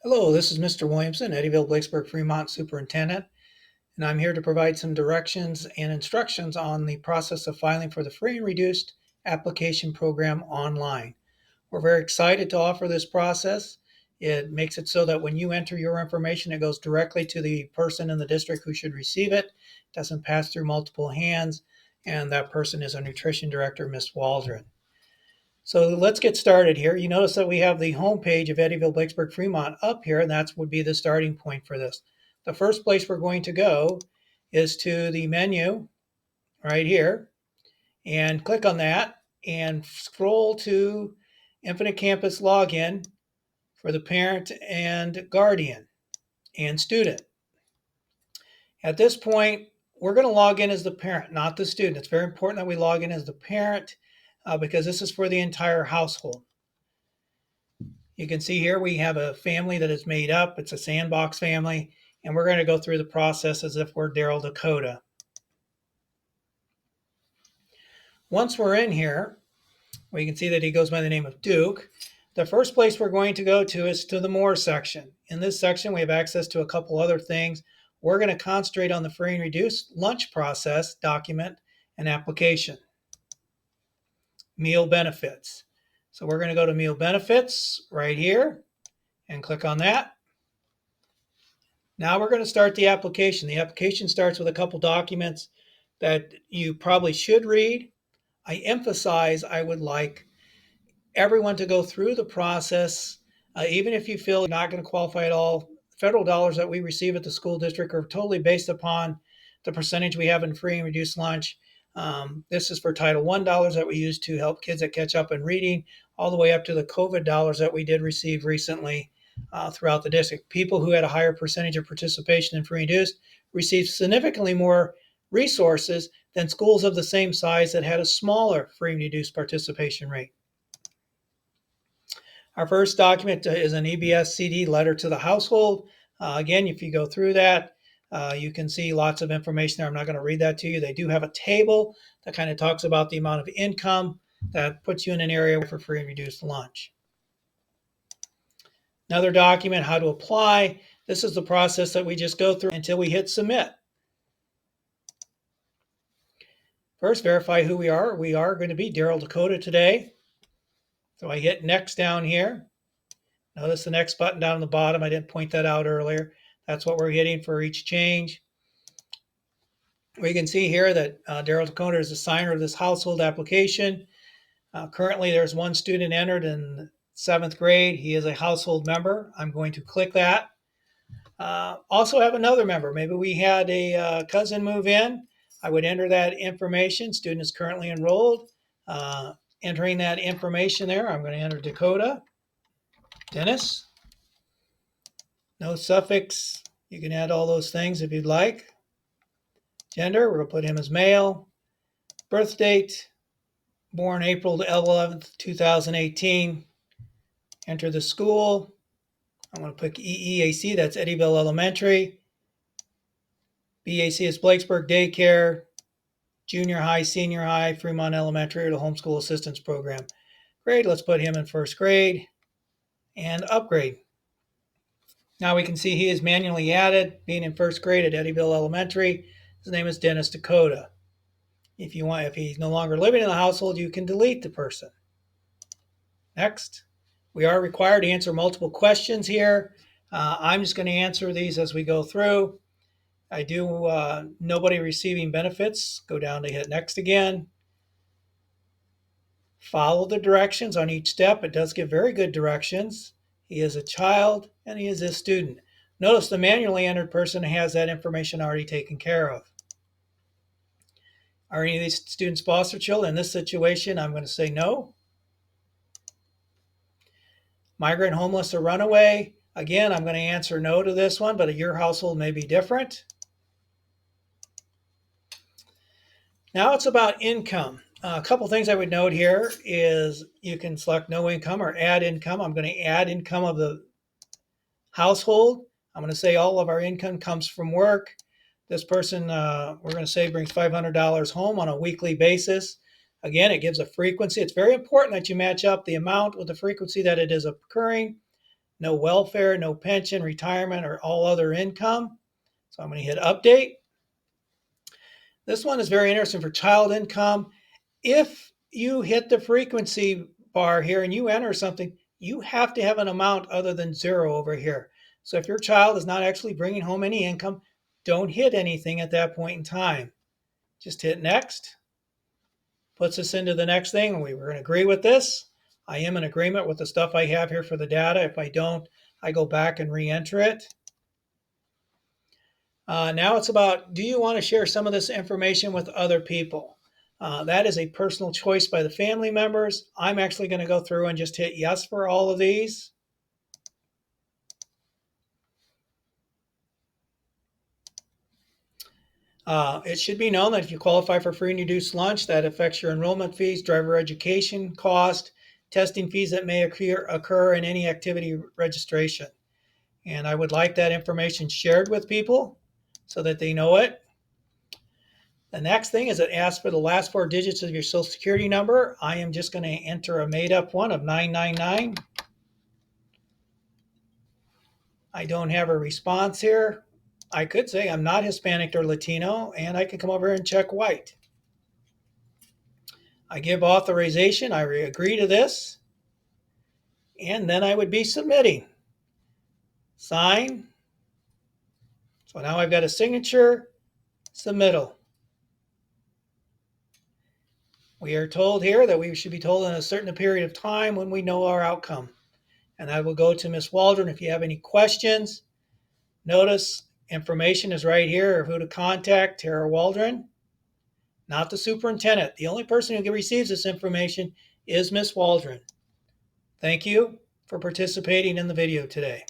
Hello, this is Mr. Williamson, Eddyville Blacksburg Fremont Superintendent, and I'm here to provide some directions and instructions on the process of filing for the free and reduced application program online. We're very excited to offer this process. It makes it so that when you enter your information, it goes directly to the person in the district who should receive it. It doesn't pass through multiple hands, and that person is our nutrition director, Ms. Waldron. So let's get started here. You notice that we have the homepage of Eddyville Blacksburg Fremont up here, and that would be the starting point for this. The first place we're going to go is to the menu right here and click on that and scroll to Infinite Campus Login for the parent and guardian and student. At this point, we're going to log in as the parent, not the student. It's very important that we log in as the parent because this is for the entire household. You can see here we have a family that is made up. It's a sandbox family, and we're going to go through the process as if we're Daryl Dakota. Once we're in here, we can see that he goes by the name of Duke. The first place we're going to go to is to the More section. In this section, we have access to a couple other things. We're going to concentrate on the free and reduced lunch process, document, and application. Meal benefits. So we're going to go to meal benefits right here and click on that. Now we're going to start the application. The application starts with a couple documents that you probably should read. I emphasize I would like everyone to go through the process, even if you feel you're not going to qualify at all. Federal dollars that we receive at the school district are totally based upon the percentage we have in free and reduced lunch. This is for Title I dollars that we use to help kids that catch up in reading, all the way up to the COVID dollars that we did receive recently throughout the district. People who had a higher percentage of participation in free and reduced received significantly more resources than schools of the same size that had a smaller free and reduced participation rate. Our first document is an EBS-CD letter to the household. Again, if you go through that, you can see lots of information there. I'm not going to read that to you. They do have a table that kind of talks about the amount of income that puts you in an area for free and reduced lunch. Another document, how to apply. This is the process that we just go through until we hit submit. First, verify who we are. We are going to be Daryl Dakota today. So I hit next down here. Notice the next button down on the bottom. I didn't point that out earlier. That's what we're hitting for each change. We can see here that Daryl Dakota is the signer of this household application. Currently, there's one student entered in 7th grade. He is a household member. I'm going to click that. Also have another member. Maybe we had a cousin move in. I would enter that information. Student is currently enrolled. Entering that information there, I'm going to enter Dakota. Dennis. No suffix. You can add all those things if you'd like. Gender, we're going to put him as male. Birth date, born April 11th, 2018. Enter the school. I'm going to pick EEAC, that's Eddyville Elementary. BAC is Blacksburg Daycare. Junior high, senior high, Fremont Elementary, or the Homeschool Assistance Program. Grade, let's put him in 1st grade. And upgrade. Now we can see he is manually added, being in 1st grade at Eddyville Elementary. His name is Dennis Dakota. If he's no longer living in the household, you can delete the person. Next. We are required to answer multiple questions here. I'm just going to answer these as we go through. I do nobody receiving benefits. Go down to hit next again. Follow the directions on each step. It does give very good directions. He is a child and he is a student. Notice the manually entered person has that information already taken care of. Are any of these students foster children? In this situation, I'm going to say no. Migrant, homeless, or runaway. Again, I'm going to answer no to this one, but your household may be different. Now it's about income. A couple things I would note here is you can select no income or add income. I'm going to add income of the household. I'm going to say all of our income comes from work. This person, we're going to say, brings $500 home on a weekly basis. Again, it gives a frequency. It's very important that you match up the amount with the frequency that it is occurring. no welfare, no pension, retirement, or all other income. So I'm going to hit update. This one is very interesting for child income. If you hit the frequency bar here and you enter something, you have to have an amount other than 0 over here. So if your child is not actually bringing home any income, don't hit anything at that point in time. Just hit next. Puts us into the next thing. We were going to agree with this. I am in agreement with the stuff I have here for the data. If I don't, I go back and re-enter it. Now it's about, do you want to share some of this information with other people? That is a personal choice by the family members. I'm actually going to go through and just hit yes for all of these. It should be known that if you qualify for free and reduced lunch, that affects your enrollment fees, driver education cost, testing fees that may occur in any activity registration. And I would like that information shared with people so that they know it. The next thing is it asks for the last 4 digits of your social security number. I am just going to enter a made-up one of 999. I don't have a response here. I could say I'm not Hispanic or Latino, and I can come over and check white. I give authorization. I agree to this. And then I would be submitting. Sign. So now I've got a signature, submittal. We are told here that we should be told in a certain period of time when we know our outcome. And I will go to Ms. Waldron if you have any questions. Notice information is right here of who to contact, Tara Waldron, not the superintendent. The only person who receives this information is Ms. Waldron. Thank you for participating in the video today.